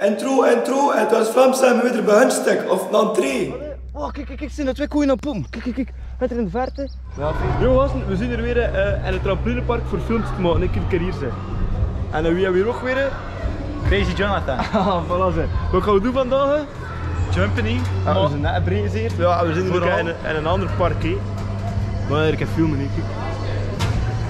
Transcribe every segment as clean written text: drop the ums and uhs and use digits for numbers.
Intro, het was Vlaams en we weer bij hun stuk, of een entree. Oh, kijk, zijn er twee koeien op poem. Kijk, met er in de verte. Ja, yo gasten, we zijn er weer in het trampolinepark voor films te maken, ik keer hier zijn. En wie hebben we hier ook weer? Crazy Jonathan. Ah, voilà zijn. Wat gaan we doen vandaag? Jumping. Ja, we zijn net breed hier. Ja, we zijn hier ook in een ander park. Hè. Maar ik heb filmen, denk ik.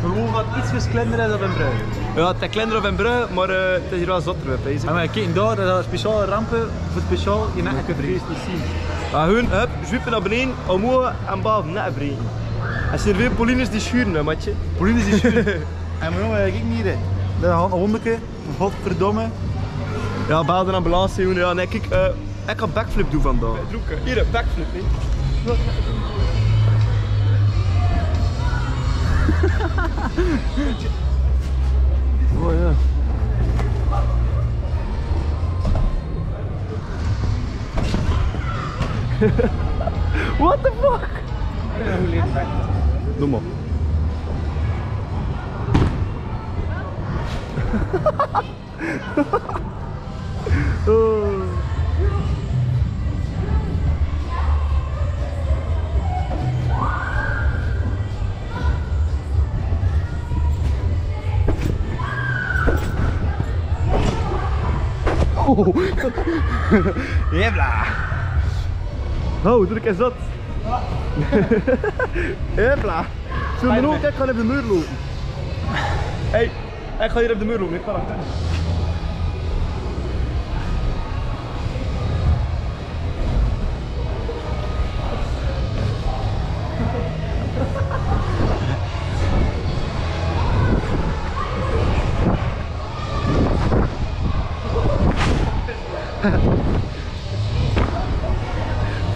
Gewoon wat iets kleiner is dan in Brugge. Ja, het is kleiner op in Brugge, maar het is hier wel zotter bij prijzen. Maar kijk daar, dat zijn speciale rampen voor speciaal je nek te breken. Ja, gewoon, hup, zwiepen naar beneden, omhoog en boven, net breken. Er zijn er veel Paulines die schuren, hè, matje. Paulines die schuren. En maar jongen, kijk niet, dat gaat een hondeke, godverdomme. Ja, bel de ambulance, jongen. Ja, nee, kijk, ik ga backflip doen vandaag. Hier, backflip, hè. Oh ja. What the fuck? Doe maar. Oh. Jebla. Oh, doe ik eens dat. Jebla. Zullen we ook? Ik ga op de muur lopen. Hey, ik ga hier op de muur lopen. Ik ga achter.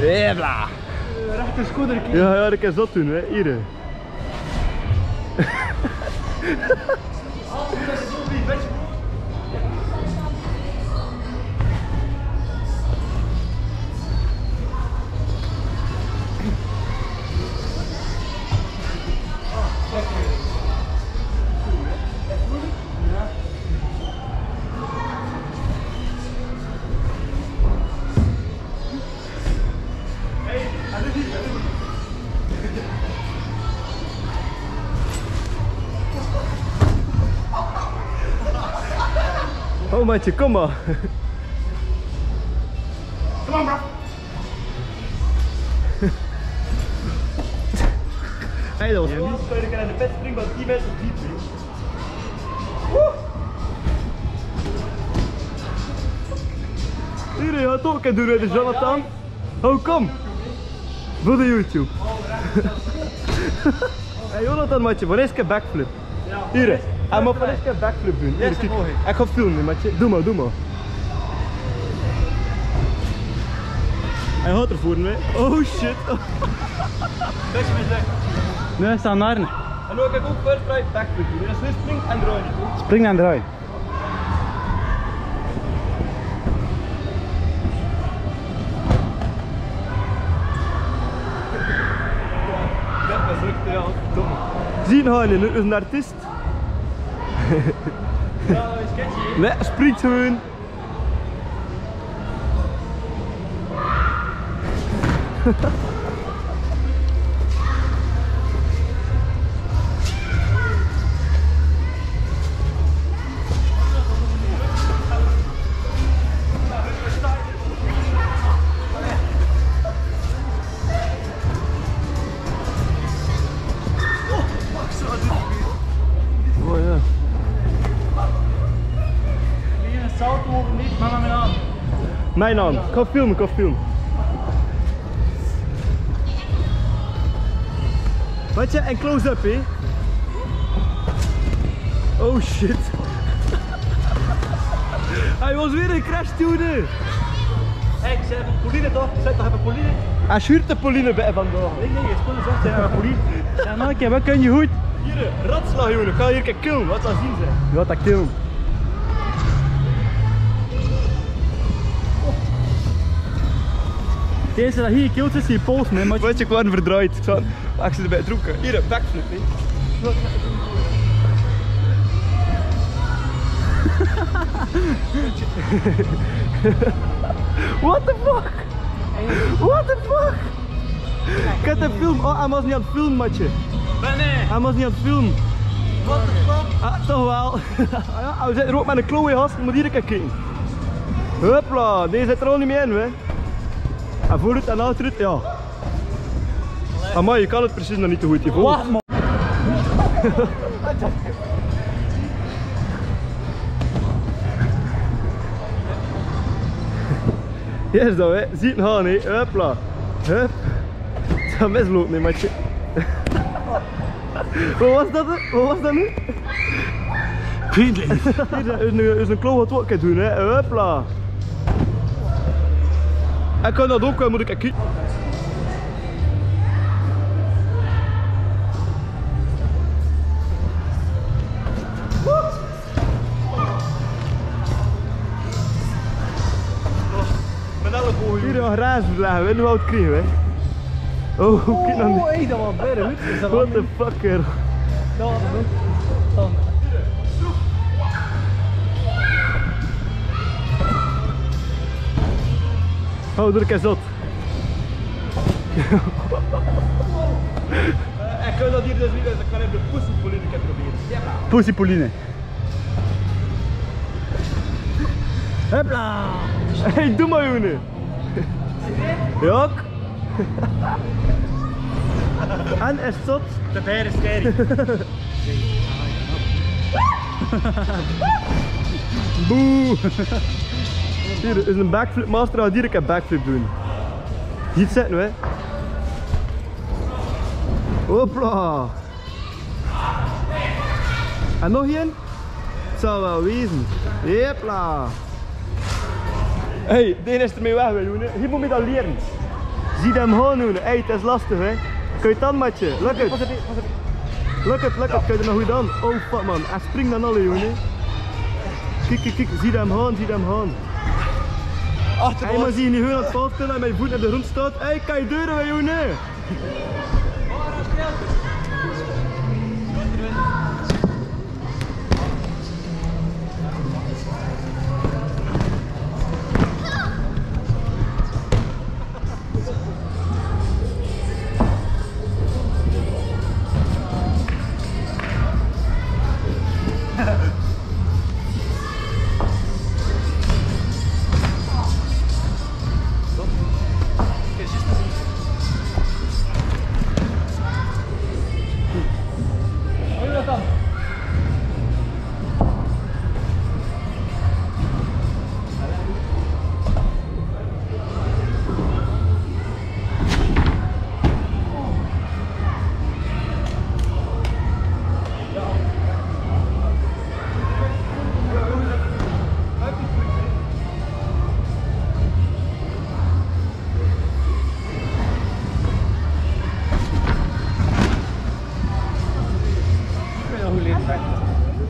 Jebla. Rechter scooter. Ja, ik kan dat doen, hè. Hier. Oh maatje, kom maar. Kom on, bro. Hey, dat was niet. Ik kan in de pet springen, maar 10 mensen diep is. Hier, je gaat ook doen, de Jonathan. Oh, kom. Voor de YouTube. Hey Jonathan, maatje, voor eens een backflip. Hier, hij mag voor eens een backflip doen. Hier, kijk. Ik ga filmen, maatje. Doe maar. Hij gaat ervoor, hè. Oh shit. Beetje mislukt. Nee, staan naar. En nu kan ik ook first try backflip doen. Dus nu springt en draai niet. Spring en draai. Dat mislukt, ja. Zien gaan, nu is een artiest. Ja, dat is sketchy. Nee, springt gewoon. Oh ja. Hier een salto over niet, maar mijn naam. Mijn naam. Ik ga filmen. Wat je, en close-up, hè? Oh shit. Hij was weer een crash tunen. Hey, ze hebben Pauline toch? Ze hebben toch Pauline? Hij schuurt de Pauline bij vandaag. Nee, je spullen zegt ze hebben Pauline. Ja, manneke, wat kun je goed? Hier, ratslag jongen. Ik ga hier een killen. Wat zal zien zijn? Wat dat killen. Deze dat hier killt is die pols, nee, maar Weet je, gewoon verdraaid. Ik zit erbij dronken. Hier, een backflip, hè. What the fuck? What the fuck? Ik heb een film. Oh, hij was niet aan het filmen, matje. Hij was niet aan het filmen. What the fuck? Ah, toch wel. Ja, we zitten er ook met een klauw in gast, moet hier kijken. Hopla, deze zit er al niet meer in, hè. En vooruit en achteruit, ja. Amai, je kan het precies nog niet te goed. Wacht man. Hier is dat, hè. Zie het gaan, hè. Hopla. Hup. Het gaat mislopen, hè, matje. Wat was dat, hè? Wat was dat nu? Ik weet het niet. Hier is een klauw wat ook kan doen, hè. Hopla. Ik kan dat ook wel, moet ik kijken. Hier een grijs verleggen, weet je hoe oud krijgen we? Oh, kijk dan. Oh, hey, dat was bijna goed. What the fuck, kerel. Dat was goed. Oh, doe ik eens zot. Ik kan dat hier dus niet, dus ik kan even de Pussypauline proberen. Pussypauline. Hopla. Hey, doe maar, jongen. Ja. En is het zot? De beer is scary. Boe. Hier is een backflip master, ga direct een backflip doen. Hier zitten we. Hopla. En nog één? Het zal wel wezen. Hopla. Hey, deze is ermee weg, jongen. Hier moet je dat leren. Zie hem gaan, jongen. Hey, het is lastig, hè. Kun je het aan, matje? Lukt het? Lukt het? Kun je er nog goed aan? Oh, fuck, man. Hij springt dan alle, jongen. Kijk, kijk, kijk. Zie hem gaan, zie hem gaan. Hey, maar zie je niet gewoon aan het veld en mijn voet op de grond staat. Hey, kan je deuren, hè, jongen?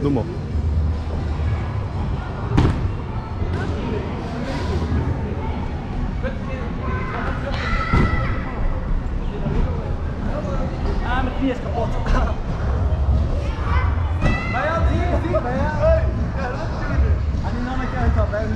Doe maar. Ah, mijn knie is kapot. Maar ja, zie je, maar ja. En die nam ik uit dat bij me.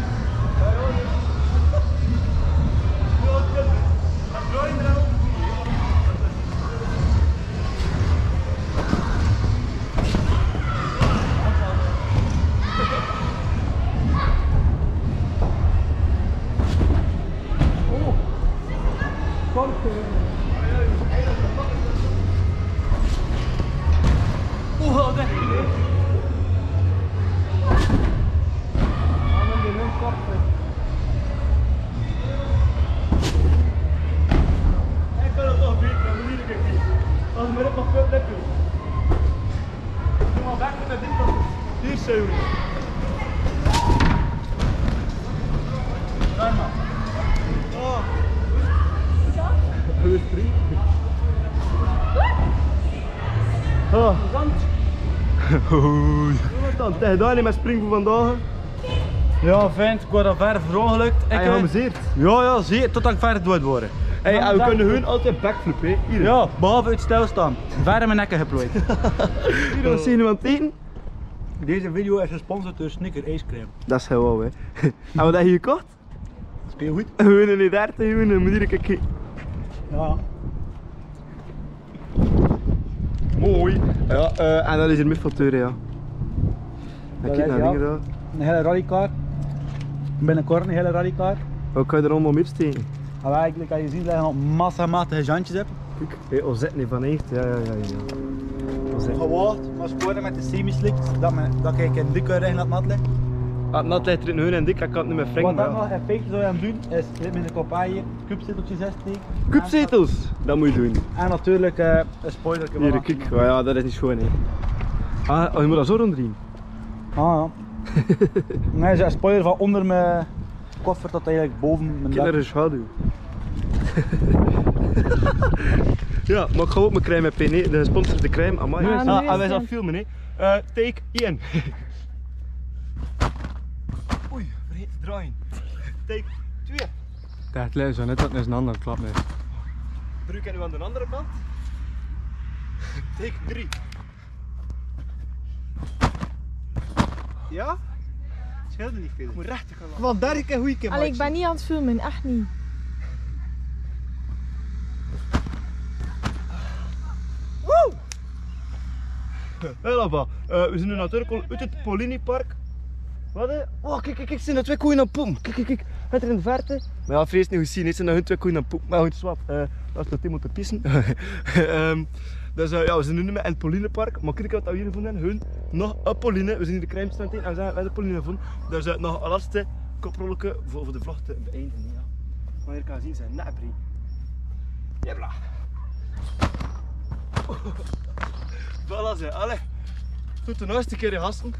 Hier zo. Karma. Oh. Hoe is het? Oh. Wat dan? Tegen daar niet met springen voor vandaag? Ja, vent, ik word al verder verongelukt. Heb je geamuseerd? Ja, zeer, totdat ik verder dood word. Hey, en we kunnen hun altijd backflip, hè? Hier. Ja, behalve uit stilstaan. Verder mijn nekken geplooid. Hier, wat zien we aan het eten? Deze video is gesponsord door Snicker ijscream. Dat is gewoon, hè. Hebben we dat hier gekocht? Speel goed. We winnen niet 30 miljoen, moet hier kijken. Ja. Mooi. Ja, en dat is er met facturen, ja. Dat Kijk is, naar ja. dingen daar. Een hele rallycar. Binnenkort een hele rallycar. Wat kan je er allemaal mee steken? En eigenlijk kan je zien dat je nog massamatige jantjes hebt. Kijk, hey, Ozet niet van echt. Ja. Ozet. Gewaagd, maar sporen met de semi-slicks, dat ik in dikke regen laat nat liggen. Ah, het nat ligt er in hun en dik, ik kan het niet meer Wat wringen. dan nog in feite zou je aan doen, is dit met een kopaaien, cupzeteltjes insteken. Cupzetels, dat moet je doen. En natuurlijk een spoiler. Hier, kijk. Oh, ja, dat is niet schoon, hè. Ah, oh, je moet dat zo rondrien. Ah ja. Nee, zo'n spoiler van onder mijn koffer tot eigenlijk boven mijn Kijk dak. naar de schaduw. Ja, maar ik ga ook mijn crème met P, de gesponsorde crème. Amai. Ah, nu is wij het. gaan filmen, hè. Take 1. Oei, vergeet te draaien. Take 2. Het lijkt zo net dat is een andere klap mee. Druk je nu aan de andere kant. Take 3. Ja? Scheelde niet veel. Moet rechter gaan laten. Want daar ik een goeie keer. Allee, ik ben niet aan het filmen, echt niet. Hé, we zijn nu natuurlijk al uit het Polinipark. Wat hè? Oh, kijk, zijn er 2 koeien aan poem. Kijk, het er in de verte. Maar ja, vrees niet gezien, het zijn er 2 koeien aan poem. Maar goed, zwart, dat is de Timo te pissen. Dus ja, we zijn nu niet meer in het Polinepark. Maar kijk wat we hier gevonden hebben. Hun nog een Pauline. We zijn hier de crème stand in en we zijn bij de Pauline gevonden. Dus nog een laatste koprolletje voor de vlog te beëindigen. Ja. Maar hier kan je zien, zijn nebrie. Jebla. Voilà, allee. Tot de eerste keer, gasten.